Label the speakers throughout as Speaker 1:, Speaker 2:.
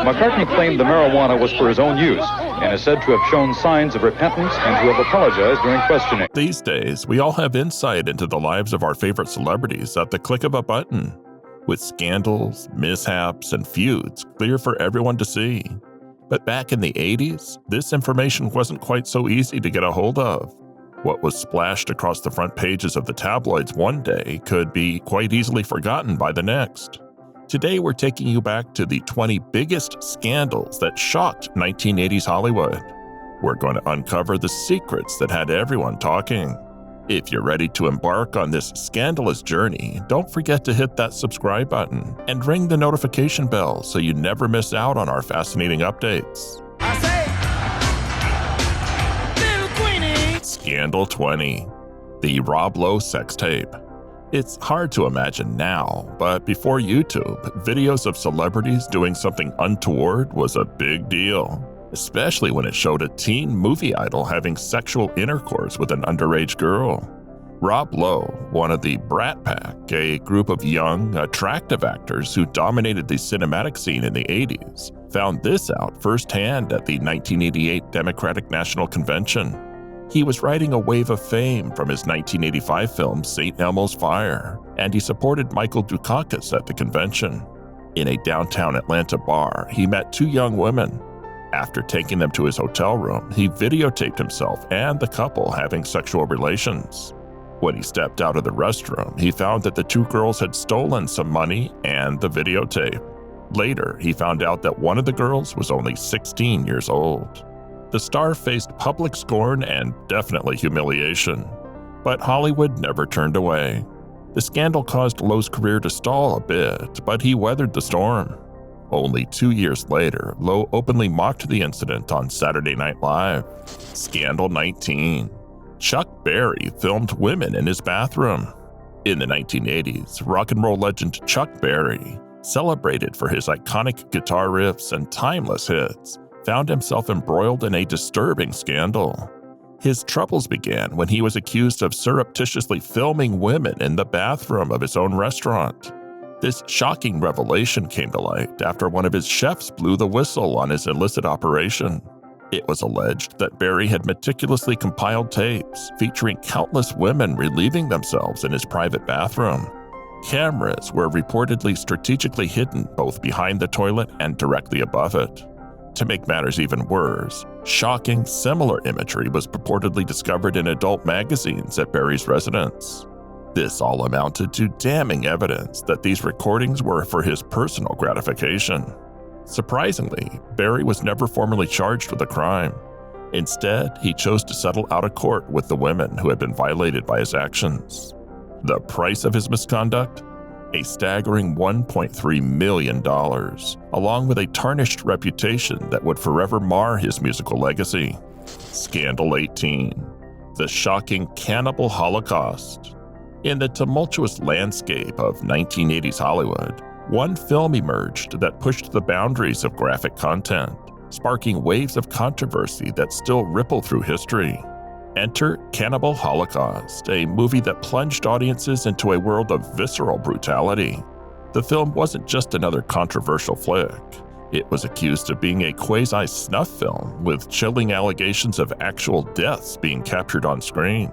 Speaker 1: McCartney claimed the marijuana was for his own use and is said to have shown signs of repentance and to have apologized during questioning.
Speaker 2: These days, we all have insight into the lives of our favorite celebrities at the click of a button, with scandals, mishaps, and feuds clear for everyone to see. But back in the 80s, this information wasn't quite so easy to get a hold of. What was splashed across the front pages of the tabloids one day could be quite easily forgotten by the next. Today we're taking you back to the 20 biggest scandals that shocked 1980s Hollywood. We're going to uncover the secrets that had everyone talking. If you're ready to embark on this scandalous journey, don't forget to hit that subscribe button and ring the notification bell so you never miss out on our fascinating updates. Scandal 20. The Rob Lowe sex tape. It's hard to imagine now, but before YouTube, videos of celebrities doing something untoward was a big deal, especially when it showed a teen movie idol having sexual intercourse with an underage girl. Rob Lowe, one of the Brat Pack, a group of young, attractive actors who dominated the cinematic scene in the 80s, found this out firsthand at the 1988 Democratic National Convention. He was riding a wave of fame from his 1985 film St. Elmo's Fire, and he supported Michael Dukakis at the convention. In a downtown Atlanta bar, he met two young women. After taking them to his hotel room, he videotaped himself and the couple having sexual relations. When he stepped out of the restroom, he found that the two girls had stolen some money and the videotape. Later, he found out that one of the girls was only 16 years old. The star faced public scorn and definitely humiliation, but Hollywood never turned away. The scandal caused Lowe's career to stall a bit, but he weathered the storm. Only 2 years later, Lowe openly mocked the incident on Saturday Night Live. Scandal 19. Chuck Berry filmed women in his bathroom. In the 1980s, rock and roll legend Chuck Berry, celebrated for his iconic guitar riffs and timeless hits, found himself embroiled in a disturbing scandal. His troubles began when he was accused of surreptitiously filming women in the bathroom of his own restaurant. This shocking revelation came to light after one of his chefs blew the whistle on his illicit operation. It was alleged that Berry had meticulously compiled tapes featuring countless women relieving themselves in his private bathroom. Cameras were reportedly strategically hidden both behind the toilet and directly above it. To make matters even worse, shocking, similar imagery was purportedly discovered in adult magazines at Berry's residence. This all amounted to damning evidence that these recordings were for his personal gratification. Surprisingly, Berry was never formally charged with a crime. Instead, he chose to settle out of court with the women who had been violated by his actions. The price of his misconduct? A staggering $1.3 million, along with a tarnished reputation that would forever mar his musical legacy. Scandal 18. The shocking cannibal holocaust. In the tumultuous landscape of 1980s Hollywood, one film emerged that pushed the boundaries of graphic content, sparking waves of controversy that still ripple through history. Enter Cannibal Holocaust, a movie that plunged audiences into a world of visceral brutality. The film wasn't just another controversial flick. It was accused of being a quasi-snuff film with chilling allegations of actual deaths being captured on screen.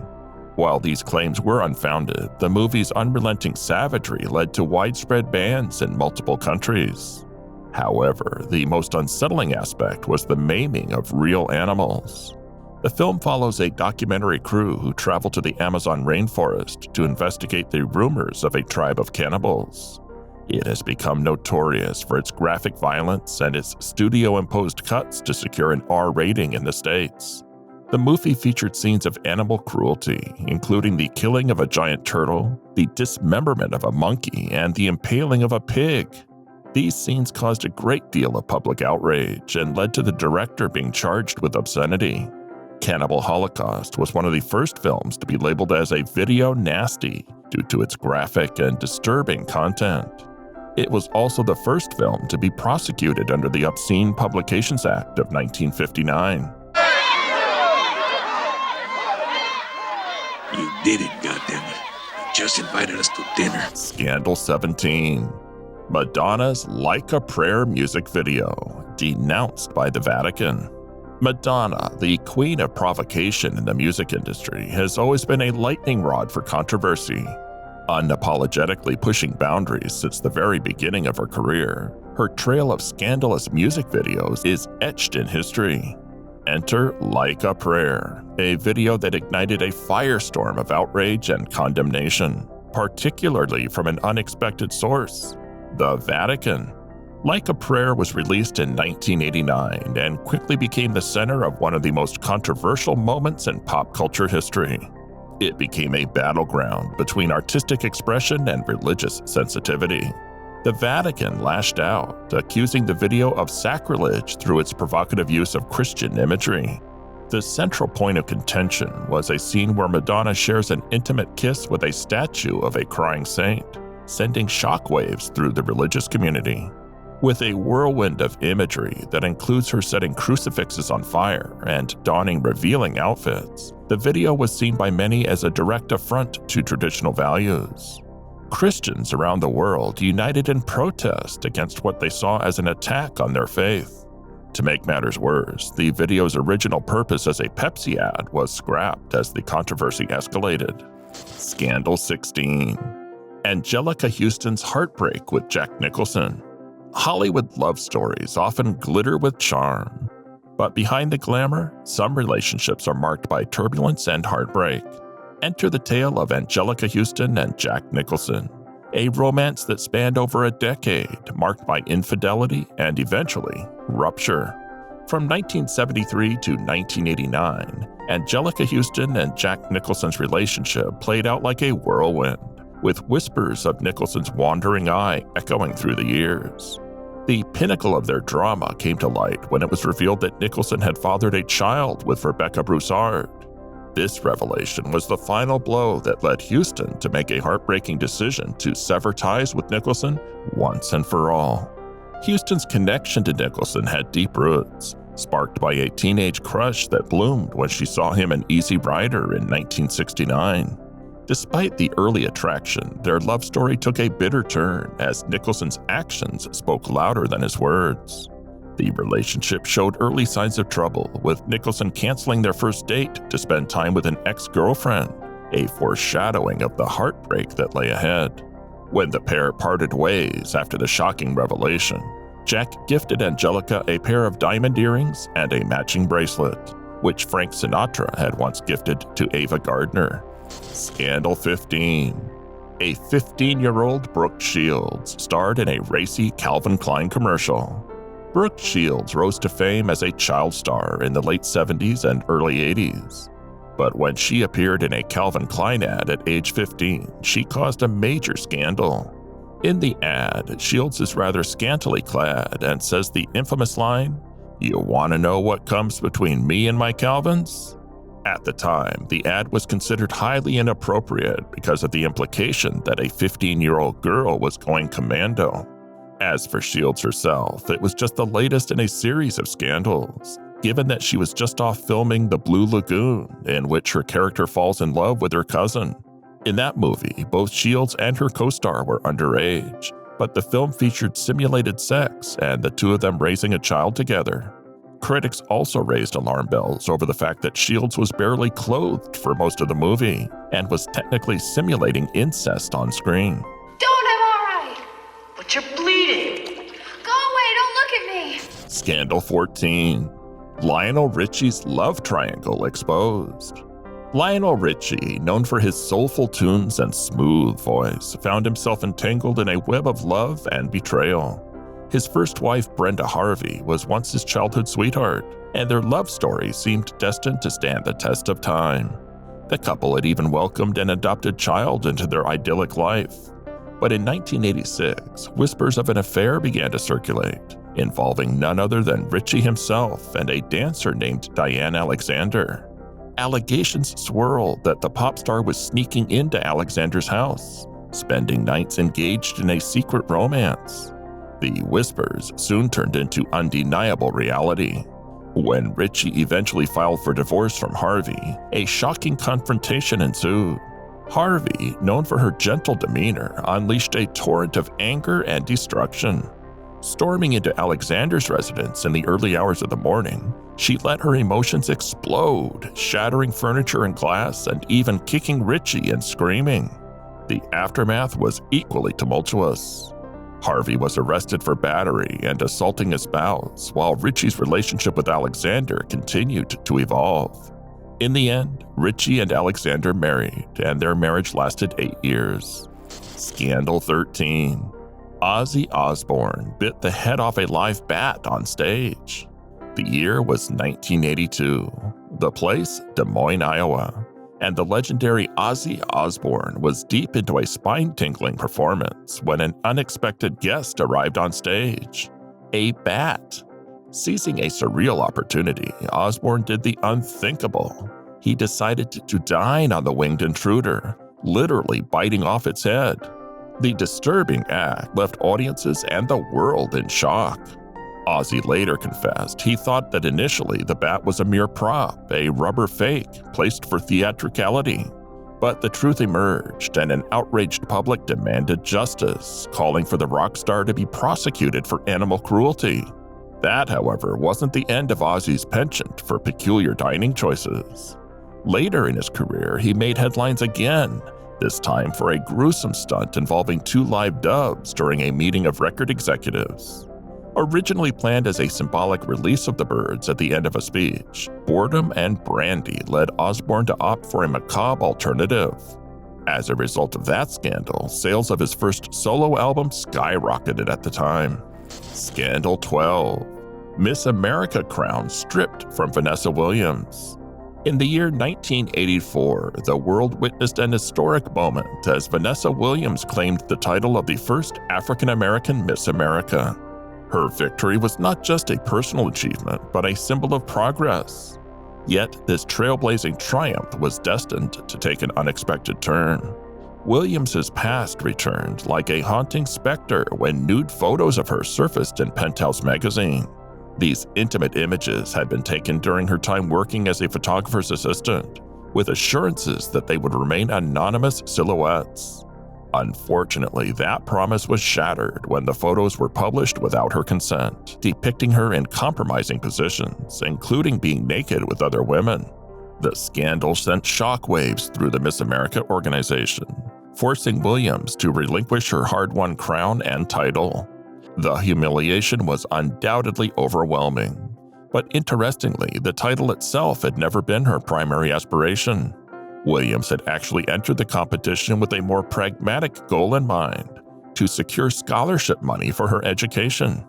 Speaker 2: While these claims were unfounded, the movie's unrelenting savagery led to widespread bans in multiple countries. However, the most unsettling aspect was the maiming of real animals. The film follows a documentary crew who travel to the Amazon rainforest to investigate the rumors of a tribe of cannibals. It has become notorious for its graphic violence and its studio-imposed cuts to secure an R rating in the States. The movie featured scenes of animal cruelty, including the killing of a giant turtle, the dismemberment of a monkey, and the impaling of a pig. These scenes caused a great deal of public outrage and led to the director being charged with obscenity. Cannibal Holocaust was one of the first films to be labeled as a video nasty due to its graphic and disturbing content. It was also the first film to be prosecuted under the Obscene Publications Act of 1959.
Speaker 3: You did it, goddammit. You just invited us to dinner.
Speaker 2: Scandal 17. Madonna's Like a Prayer music video. denounced by the Vatican. Madonna, the queen of provocation in the music industry, has always been a lightning rod for controversy. Unapologetically pushing boundaries since the very beginning of her career, her trail of scandalous music videos is etched in history. Enter Like a Prayer, a video that ignited a firestorm of outrage and condemnation, particularly from an unexpected source, the Vatican. Like a Prayer was released in 1989 and quickly became the center of one of the most controversial moments in pop culture history. It became a battleground between artistic expression and religious sensitivity. The Vatican lashed out, accusing the video of sacrilege through its provocative use of Christian imagery. The central point of contention was a scene where Madonna shares an intimate kiss with a statue of a crying saint, sending shockwaves through the religious community. With a whirlwind of imagery that includes her setting crucifixes on fire and donning revealing outfits, the video was seen by many as a direct affront to traditional values. Christians around the world united in protest against what they saw as an attack on their faith. To make matters worse, the video's original purpose as a Pepsi ad was scrapped as the controversy escalated. Scandal 16. Angelica Houston's heartbreak with Jack Nicholson. Hollywood love stories often glitter with charm, but behind the glamour, some relationships are marked by turbulence and heartbreak. Enter the tale of Angelica Houston and Jack Nicholson, a romance that spanned over a decade, marked by infidelity and eventually rupture. From 1973 to 1989, Angelica Houston and Jack Nicholson's relationship played out like a whirlwind, with whispers of Nicholson's wandering eye echoing through the years. The pinnacle of their drama came to light when it was revealed that Nicholson had fathered a child with Rebecca Broussard. This revelation was the final blow that led Houston to make a heartbreaking decision to sever ties with Nicholson once and for all. Houston's connection to Nicholson had deep roots, sparked by a teenage crush that bloomed when she saw him in Easy Rider in 1969. Despite the early attraction, their love story took a bitter turn as Nicholson's actions spoke louder than his words. The relationship showed early signs of trouble, with Nicholson canceling their first date to spend time with an ex-girlfriend, a foreshadowing of the heartbreak that lay ahead. When the pair parted ways after the shocking revelation, Jack gifted Angelica a pair of diamond earrings and a matching bracelet, which Frank Sinatra had once gifted to Ava Gardner. Scandal 15. A 15-year-old Brooke Shields starred in a racy Calvin Klein commercial. Brooke Shields rose to fame as a child star in the late 70s and early 80s. But when she appeared in a Calvin Klein ad at age 15, she caused a major scandal. In the ad, Shields is rather scantily clad and says the infamous line, "You want to know what comes between me and my Calvins?" At the time, the ad was considered highly inappropriate because of the implication that a 15-year-old girl was going commando. As for Shields herself, it was just the latest in a series of scandals, given that she was just off filming The Blue Lagoon, in which her character falls in love with her cousin. In that movie, both Shields and her co-star were underage, but the film featured simulated sex and the two of them raising a child together. Critics also raised alarm bells over the fact that Shields was barely clothed for most of the movie and was technically simulating incest on screen.
Speaker 4: Don't, I'm all right. But you're bleeding. Go away, don't look at me.
Speaker 2: Scandal 14. Lionel Richie's love triangle exposed. Lionel Richie, known for his soulful tunes and smooth voice, found himself entangled in a web of love and betrayal. His first wife, Brenda Harvey, was once his childhood sweetheart, and their love story seemed destined to stand the test of time. The couple had even welcomed an adopted child into their idyllic life. But in 1986, whispers of an affair began to circulate, involving none other than Richie himself and a dancer named Diane Alexander. Allegations swirled that the pop star was sneaking into Alexander's house, spending nights engaged in a secret romance. The whispers soon turned into undeniable reality. When Richie eventually filed for divorce from Harvey, a shocking confrontation ensued. Harvey, known for her gentle demeanor, unleashed a torrent of anger and destruction. Storming into Alexander's residence in the early hours of the morning, she let her emotions explode, shattering furniture and glass and even kicking Richie and screaming. The aftermath was equally tumultuous. Harvey was arrested for battery and assaulting his spouse, while Richie's relationship with Alexander continued to evolve. In the end, Richie and Alexander married, and their marriage lasted 8 years. Scandal 13. Ozzy Osbourne bit the head off a live bat on stage. The year was 1982. The place, Des Moines, Iowa. And the legendary Ozzy Osbourne was deep into a spine-tingling performance when an unexpected guest arrived on stage. A bat. Seizing a surreal opportunity, Osbourne did the unthinkable. He decided to dine on the winged intruder, literally biting off its head. The disturbing act left audiences and the world in shock. Ozzy later confessed he thought that initially the bat was a mere prop, a rubber fake placed for theatricality. But the truth emerged, and an outraged public demanded justice, calling for the rock star to be prosecuted for animal cruelty. That, however, wasn't the end of Ozzy's penchant for peculiar dining choices. Later in his career, he made headlines again, this time for a gruesome stunt involving 2 live doves during a meeting of record executives. Originally planned as a symbolic release of the birds at the end of a speech, boredom and brandy led Osbourne to opt for a macabre alternative. As a result of that scandal, sales of his first solo album skyrocketed at the time. Scandal 12. Miss America crown stripped from Vanessa Williams. In the year 1984, the world witnessed an historic moment as Vanessa Williams claimed the title of the first African-American Miss America. Her victory was not just a personal achievement, but a symbol of progress. Yet, this trailblazing triumph was destined to take an unexpected turn. Williams's past returned like a haunting specter when nude photos of her surfaced in Penthouse magazine. These intimate images had been taken during her time working as a photographer's assistant, with assurances that they would remain anonymous silhouettes. Unfortunately, that promise was shattered when the photos were published without her consent, depicting her in compromising positions, including being naked with other women. The scandal sent shockwaves through the Miss America organization, forcing Williams to relinquish her hard-won crown and title. The humiliation was undoubtedly overwhelming, but interestingly, the title itself had never been her primary aspiration. Williams had actually entered the competition with a more pragmatic goal in mind: to secure scholarship money for her education.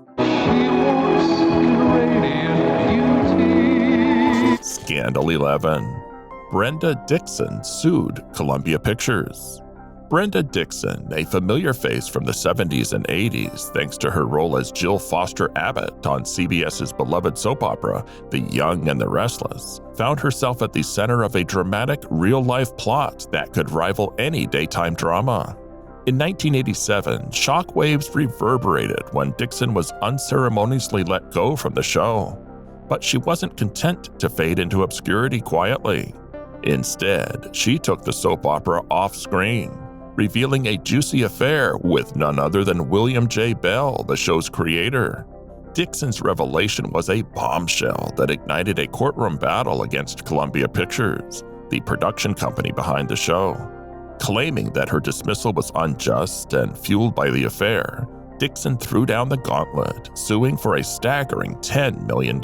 Speaker 2: Scandal 11. Brenda Dixon sued Columbia Pictures. Brenda Dixon, a familiar face from the 70s and 80s thanks to her role as Jill Foster Abbott on CBS's beloved soap opera, The Young and the Restless, found herself at the center of a dramatic, real-life plot that could rival any daytime drama. In 1987, shockwaves reverberated when Dixon was unceremoniously let go from the show. But she wasn't content to fade into obscurity quietly. Instead, she took the soap opera off-screen, revealing a juicy affair with none other than William J. Bell, the show's creator. Dixon's revelation was a bombshell that ignited a courtroom battle against Columbia Pictures, the production company behind the show. Claiming that her dismissal was unjust and fueled by the affair, Dixon threw down the gauntlet, suing for a staggering $10 million.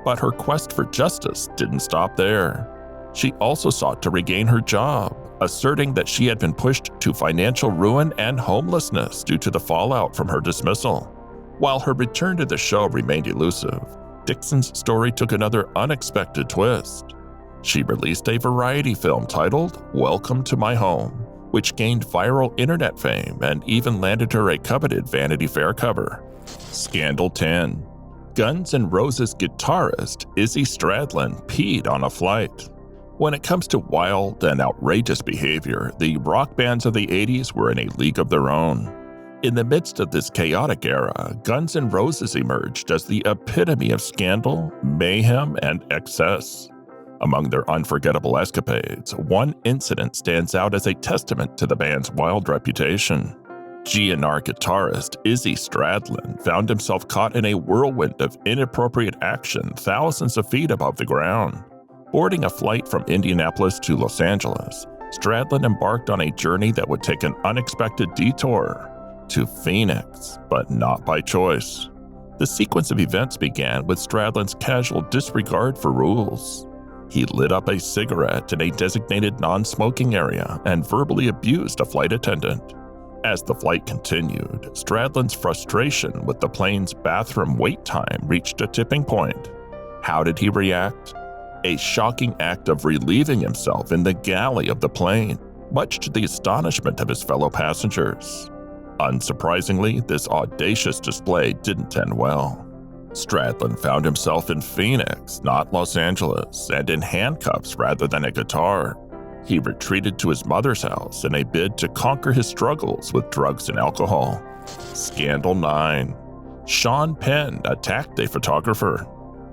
Speaker 2: But her quest for justice didn't stop there. She also sought to regain her job, asserting that she had been pushed to financial ruin and homelessness due to the fallout from her dismissal. While her return to the show remained elusive, Dixon's story took another unexpected twist. She released a variety film titled Welcome to My Home, which gained viral internet fame and even landed her a coveted Vanity Fair cover. Scandal 10. Guns N' Roses guitarist Izzy Stradlin peed on a flight. When it comes to wild and outrageous behavior, the rock bands of the 80s were in a league of their own. In the midst of this chaotic era, Guns N' Roses emerged as the epitome of scandal, mayhem, and excess. Among their unforgettable escapades, one incident stands out as a testament to the band's wild reputation. GNR guitarist Izzy Stradlin found himself caught in a whirlwind of inappropriate action thousands of feet above the ground. Boarding a flight from Indianapolis to Los Angeles, Stradlin embarked on a journey that would take an unexpected detour to Phoenix, but not by choice. The sequence of events began with Stradlin's casual disregard for rules. He lit up a cigarette in a designated non-smoking area and verbally abused a flight attendant. As the flight continued, Stradlin's frustration with the plane's bathroom wait time reached a tipping point. How did he react? A shocking act of relieving himself in the galley of the plane, much to the astonishment of his fellow passengers. Unsurprisingly, this audacious display didn't end well. Stradlin found himself in Phoenix, not Los Angeles, and in handcuffs rather than a guitar. He retreated to his mother's house in a bid to conquer his struggles with drugs and alcohol. Scandal 9. Sean Penn attacked a photographer.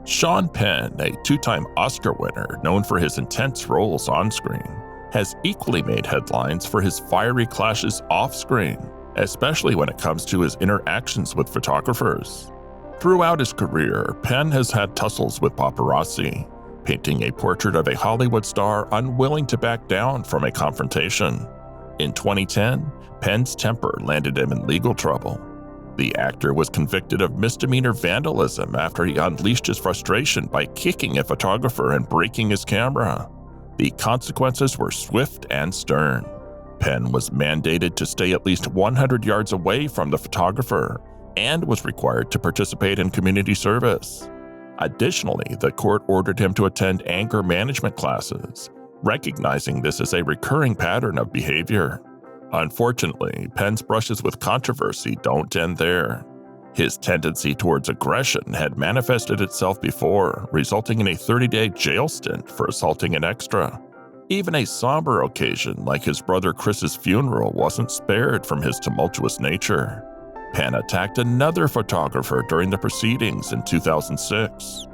Speaker 2: Sean Penn, a two-time Oscar winner known for his intense roles on-screen, has equally made headlines for his fiery clashes off-screen, especially when it comes to his interactions with photographers. Throughout his career, Penn has had tussles with paparazzi, painting a portrait of a Hollywood star unwilling to back down from a confrontation. In 2010, Penn's temper landed him in legal trouble. The actor was convicted of misdemeanor vandalism after he unleashed his frustration by kicking a photographer and breaking his camera. The consequences were swift and stern. Penn was mandated to stay at least 100 yards away from the photographer and was required to participate in community service. Additionally, the court ordered him to attend anger management classes, recognizing this as a recurring pattern of behavior. Unfortunately, Penn's brushes with controversy don't end there. His tendency towards aggression had manifested itself before, resulting in a 30-day jail stint for assaulting an extra. Even a somber occasion like his brother Chris's funeral wasn't spared from his tumultuous nature. Penn attacked another photographer during the proceedings in 2006.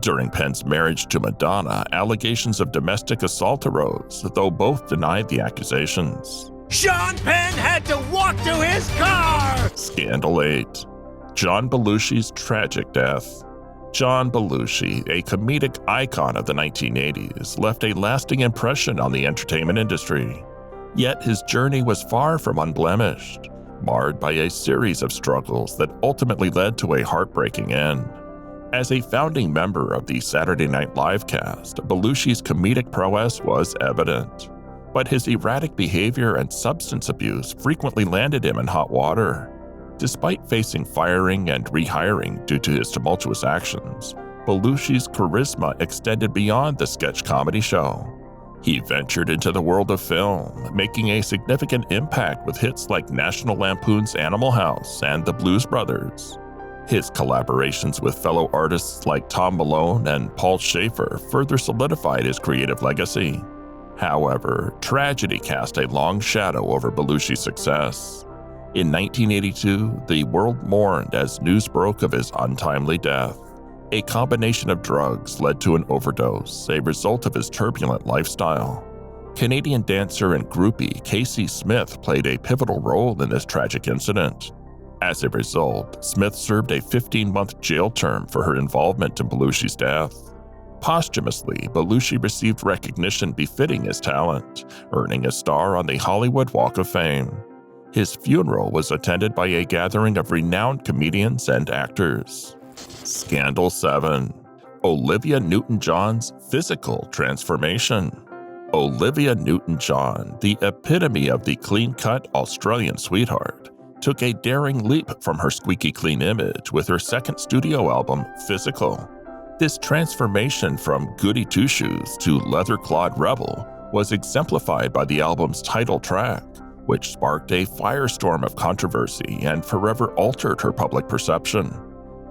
Speaker 2: During Penn's marriage to Madonna, allegations of domestic assault arose, though both denied the accusations.
Speaker 5: Sean Penn had to walk to his car!
Speaker 2: Scandal 8. John Belushi's tragic death. John Belushi, a comedic icon of the 1980s, left a lasting impression on the entertainment industry. Yet his journey was far from unblemished, marred by a series of struggles that ultimately led to a heartbreaking end. As a founding member of the Saturday Night Live cast, Belushi's comedic prowess was evident, but his erratic behavior and substance abuse frequently landed him in hot water. Despite facing firing and rehiring due to his tumultuous actions, Belushi's charisma extended beyond the sketch comedy show. He ventured into the world of film, making a significant impact with hits like National Lampoon's Animal House and The Blues Brothers. His collaborations with fellow artists like Tom Malone and Paul Schaefer further solidified his creative legacy. However, tragedy cast a long shadow over Belushi's success. In 1982, the world mourned as news broke of his untimely death. A combination of drugs led to an overdose, a result of his turbulent lifestyle. Canadian dancer and groupie Casey Smith played a pivotal role in this tragic incident. As a result, Smith served a 15-month jail term for her involvement in Belushi's death. Posthumously, Belushi received recognition befitting his talent, earning a star on the Hollywood Walk of Fame. His funeral was attended by a gathering of renowned comedians and actors. Scandal 7. Olivia Newton-John's physical transformation. Olivia Newton-John, the epitome of the clean-cut Australian sweetheart, took a daring leap from her squeaky clean image with her second studio album, Physical. This transformation from goody two-shoes to leather-clawed rebel was exemplified by the album's title track, which sparked a firestorm of controversy and forever altered her public perception.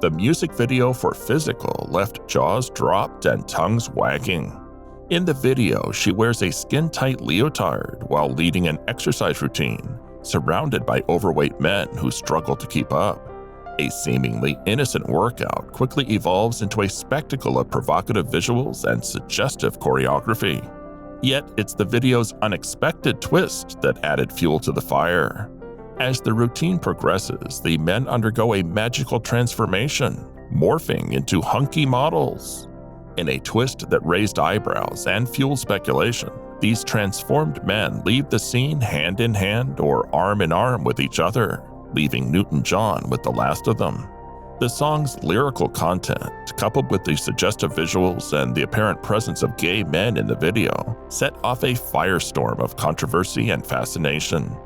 Speaker 2: The music video for Physical left jaws dropped and tongues wagging. In the video, she wears a skin-tight leotard while leading an exercise routine, surrounded by overweight men who struggle to keep up. A seemingly innocent workout quickly evolves into a spectacle of provocative visuals and suggestive choreography. Yet it's the video's unexpected twist that added fuel to the fire. As the routine progresses, the men undergo a magical transformation, morphing into hunky models. In a twist that raised eyebrows and fueled speculation, these transformed men leave the scene hand in hand or arm in arm with each other, leaving Newton-John with the last of them. The song's lyrical content, coupled with the suggestive visuals and the apparent presence of gay men in the video, set off a firestorm of controversy and fascination.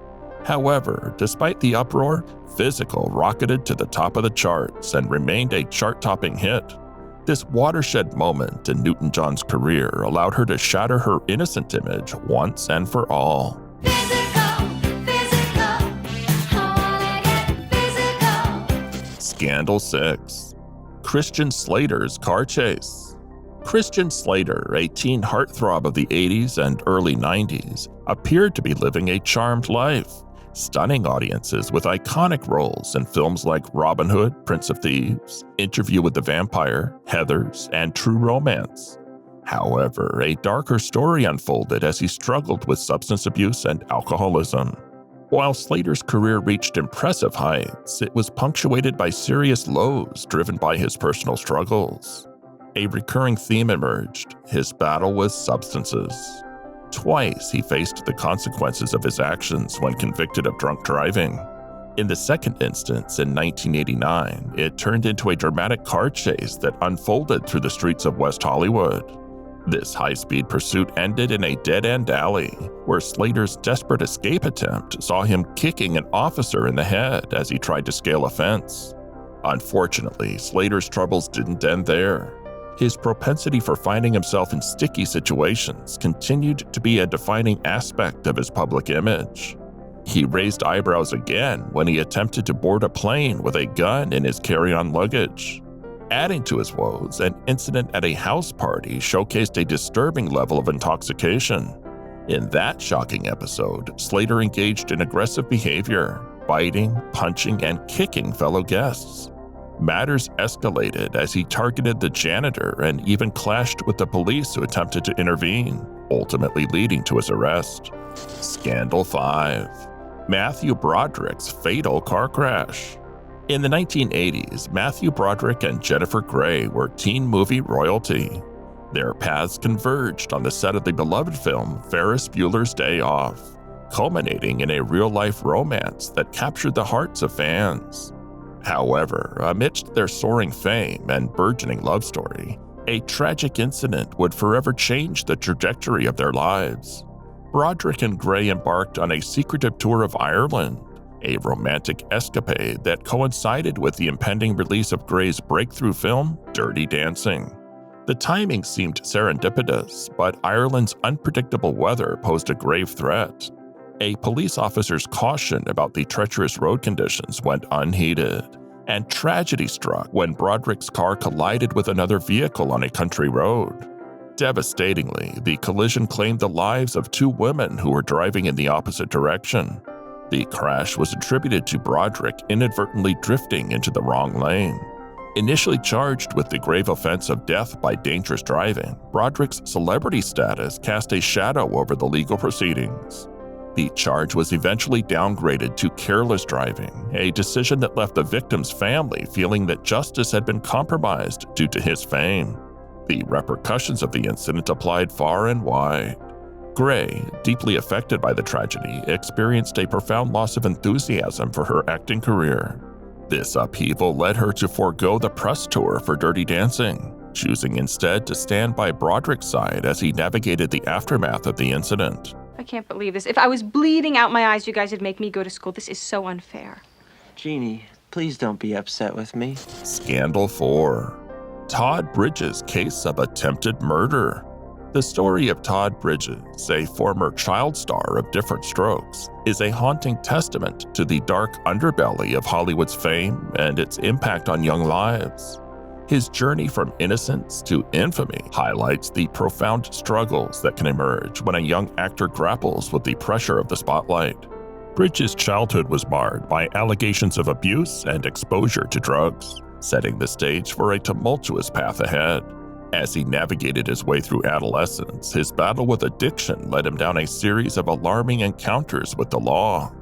Speaker 2: However, despite the uproar, Physical rocketed to the top of the charts and remained a chart-topping hit. This watershed moment in Newton-John's career allowed her to shatter her innocent image once and for all. Scandal 6. Christian Slater's car chase. Christian Slater, a teen heartthrob of the 80s and early 90s, appeared to be living a charmed life, stunning audiences with iconic roles in films like Robin Hood, Prince of Thieves, Interview with the Vampire, Heathers, and True Romance. However, a darker story unfolded as he struggled with substance abuse and alcoholism. While Slater's career reached impressive heights, it was punctuated by serious lows driven by his personal struggles. A recurring theme emerged: his battle with substances. Twice he faced the consequences of his actions when convicted of drunk driving. In the second instance, in 1989, it turned into a dramatic car chase that unfolded through the streets of West Hollywood. This high-speed pursuit ended in a dead-end alley, where Slater's desperate escape attempt saw him kicking an officer in the head as he tried to scale a fence. Unfortunately, Slater's troubles didn't end there. His propensity for finding himself in sticky situations continued to be a defining aspect of his public image. He raised eyebrows again when he attempted to board a plane with a gun in his carry-on luggage. Adding to his woes, an incident at a house party showcased a disturbing level of intoxication. In that shocking episode, Slater engaged in aggressive behavior, biting, punching, and kicking fellow guests. Matters escalated as he targeted the janitor and even clashed with the police who attempted to intervene, ultimately leading to his arrest. Scandal 5. Matthew Broderick's fatal car crash. In the 1980s, Matthew Broderick and Jennifer Grey were teen movie royalty. Their paths converged on the set of the beloved film Ferris Bueller's Day Off, culminating in a real-life romance that captured the hearts of fans. However, amidst their soaring fame and burgeoning love story, a tragic incident would forever change the trajectory of their lives. Broderick and Grey embarked on a secretive tour of Ireland, a romantic escapade that coincided with the impending release of Grey's breakthrough film, Dirty Dancing. The timing seemed serendipitous, but Ireland's unpredictable weather posed a grave threat. A police officer's caution about the treacherous road conditions went unheeded, and tragedy struck when Broderick's car collided with another vehicle on a country road. Devastatingly, the collision claimed the lives of two women who were driving in the opposite direction. The crash was attributed to Broderick inadvertently drifting into the wrong lane. Initially charged with the grave offense of death by dangerous driving, Broderick's celebrity status cast a shadow over the legal proceedings. The charge was eventually downgraded to careless driving, a decision that left the victim's family feeling that justice had been compromised due to his fame. The repercussions of the incident applied far and wide. Grey, deeply affected by the tragedy, experienced a profound loss of enthusiasm for her acting career. This upheaval led her to forego the press tour for Dirty Dancing, choosing instead to stand by Broderick's side as he navigated the aftermath of the incident.
Speaker 6: I can't believe this. If I was bleeding out my eyes, you guys would make me go to school. This is so unfair.
Speaker 7: Jeannie, please don't be upset with me.
Speaker 2: Scandal 4. Todd Bridges' case of attempted murder. The story of Todd Bridges, a former child star of Diff'rent Strokes, is a haunting testament to the dark underbelly of Hollywood's fame and its impact on young lives. His journey from innocence to infamy highlights the profound struggles that can emerge when a young actor grapples with the pressure of the spotlight. Bridges' childhood was marred by allegations of abuse and exposure to drugs, setting the stage for a tumultuous path ahead. As he navigated his way through adolescence, his battle with addiction led him down a series of alarming encounters with the law.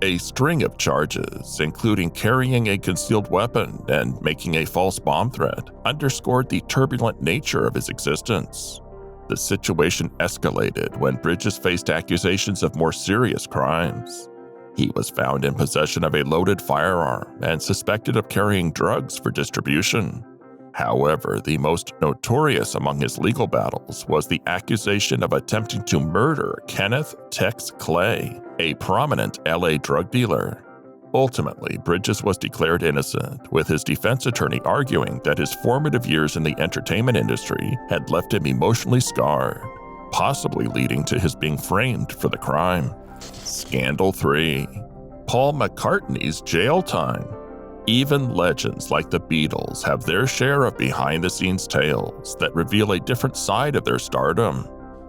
Speaker 2: A string of charges, including carrying a concealed weapon and making a false bomb threat, underscored the turbulent nature of his existence. The situation escalated when Bridges faced accusations of more serious crimes. He was found in possession of a loaded firearm and suspected of carrying drugs for distribution. However, the most notorious among his legal battles was the accusation of attempting to murder Kenneth Tex Clay, a prominent LA drug dealer. Ultimately, Bridges was declared innocent, with his defense attorney arguing that his formative years in the entertainment industry had left him emotionally scarred, possibly leading to his being framed for the crime. Scandal 3. Paul McCartney's jail time. Even legends like the Beatles have their share of behind-the-scenes tales that reveal a different side of their stardom.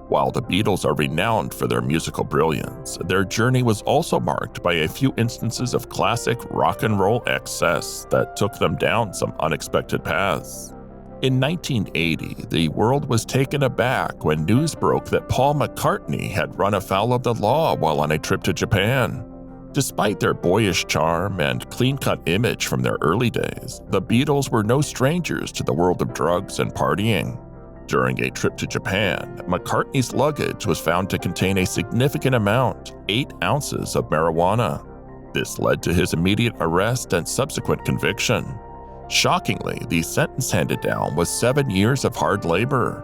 Speaker 2: While the Beatles are renowned for their musical brilliance, their journey was also marked by a few instances of classic rock and roll excess that took them down some unexpected paths. In 1980, the world was taken aback when news broke that Paul McCartney had run afoul of the law while on a trip to Japan. Despite their boyish charm and clean-cut image from their early days, the Beatles were no strangers to the world of drugs and partying. During a trip to Japan, McCartney's luggage was found to contain a significant amount, 8 ounces of marijuana. This led to his immediate arrest and subsequent conviction. Shockingly, the sentence handed down was 7 years of hard labor.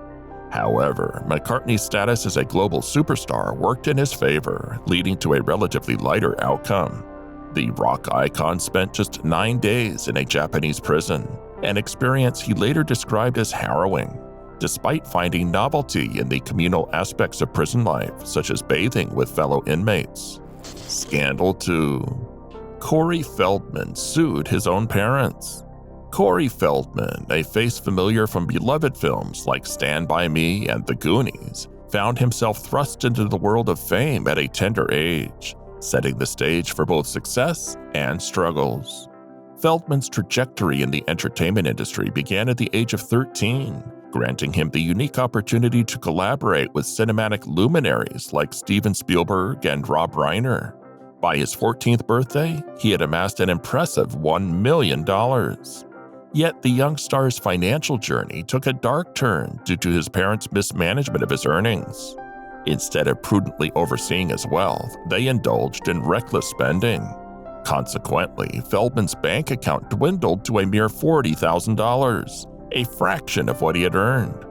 Speaker 2: However, McCartney's status as a global superstar worked in his favor, leading to a relatively lighter outcome. The rock icon spent just 9 days in a Japanese prison, an experience he later described as harrowing. Despite finding novelty in the communal aspects of prison life, such as bathing with fellow inmates. Scandal 2. Corey Feldman sued his own parents. Corey Feldman, a face familiar from beloved films like Stand By Me and The Goonies, found himself thrust into the world of fame at a tender age, setting the stage for both success and struggles. Feldman's trajectory in the entertainment industry began at the age of 13, granting him the unique opportunity to collaborate with cinematic luminaries like Steven Spielberg and Rob Reiner. By his 14th birthday, he had amassed an impressive $1 million. Yet the young star's financial journey took a dark turn due to his parents' mismanagement of his earnings. Instead of prudently overseeing his wealth, they indulged in reckless spending. Consequently, Feldman's bank account dwindled to a mere $40,000, a fraction of what he had earned.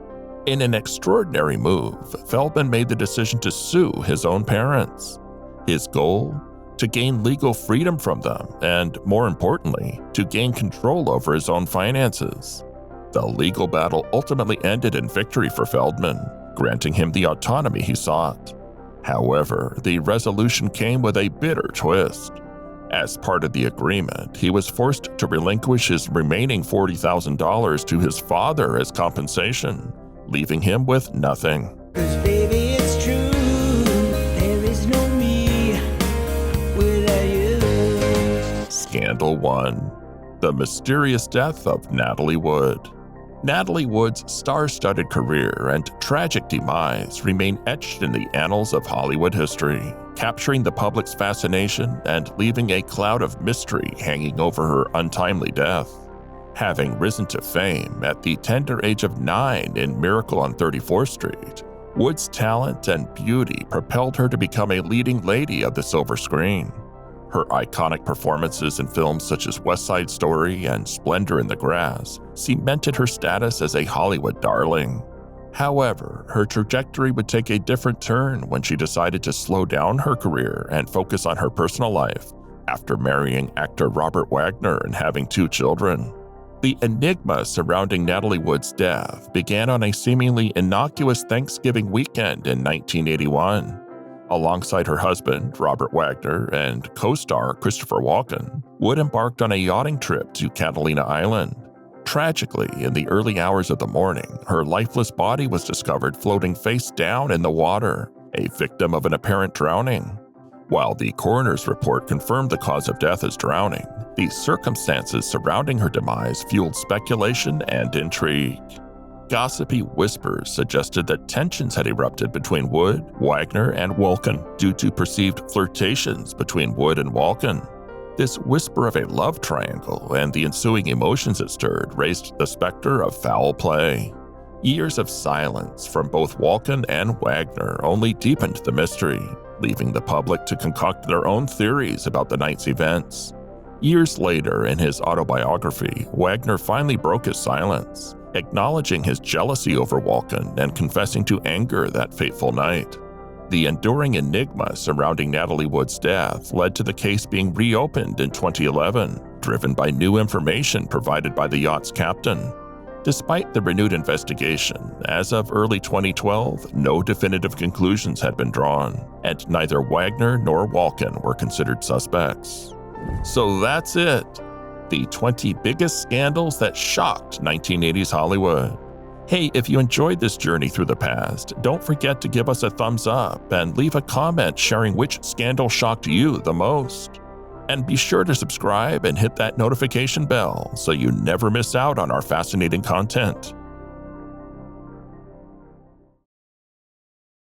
Speaker 2: In an extraordinary move, Feldman made the decision to sue his own parents. His goal? To gain legal freedom from them and, more importantly, to gain control over his own finances. The legal battle ultimately ended in victory for Feldman, granting him the autonomy he sought. However, the resolution came with a bitter twist. As part of the agreement, he was forced to relinquish his remaining $40,000 to his father as compensation, leaving him with nothing.
Speaker 5: Baby, it's true. There is no me without you.
Speaker 2: Scandal 1. The mysterious death of Natalie Wood. Natalie Wood's star-studded career and tragic demise remain etched in the annals of Hollywood history, capturing the public's fascination and leaving a cloud of mystery hanging over her untimely death. Having risen to fame at the tender age of 9 in Miracle on 34th Street, Wood's talent and beauty propelled her to become a leading lady of the silver screen. Her iconic performances in films such as West Side Story and Splendor in the Grass cemented her status as a Hollywood darling. However, her trajectory would take a different turn when she decided to slow down her career and focus on her personal life after marrying actor Robert Wagner and having 2 children. The enigma surrounding Natalie Wood's death began on a seemingly innocuous Thanksgiving weekend in 1981. Alongside her husband, Robert Wagner, and co-star Christopher Walken, Wood embarked on a yachting trip to Catalina Island. Tragically, in the early hours of the morning, her lifeless body was discovered floating face down in the water, a victim of an apparent drowning. While the coroner's report confirmed the cause of death as drowning, the circumstances surrounding her demise fueled speculation and intrigue. gossipy whispers suggested that tensions had erupted between Wood, Wagner, and Walken due to perceived flirtations between Wood and Walken. This whisper of a love triangle and the ensuing emotions it stirred raised the specter of foul play. Years of silence from both Walken and Wagner only deepened the mystery, leaving the public to concoct their own theories about the night's events. Years later, in his autobiography, Wagner finally broke his silence, acknowledging his jealousy over Walken and confessing to anger that fateful night. The enduring enigma surrounding Natalie Wood's death led to the case being reopened in 2011, driven by new information provided by the yacht's captain. Despite the renewed investigation, as of early 2012, no definitive conclusions had been drawn, and neither Wagner nor Walken were considered suspects. So that's it. The 20 biggest scandals that shocked 1980s Hollywood. Hey, if you enjoyed this journey through the past, don't forget to give us a thumbs up and leave a comment sharing which scandal shocked you the most. And be sure to subscribe and hit that notification bell so you never miss out on our fascinating content.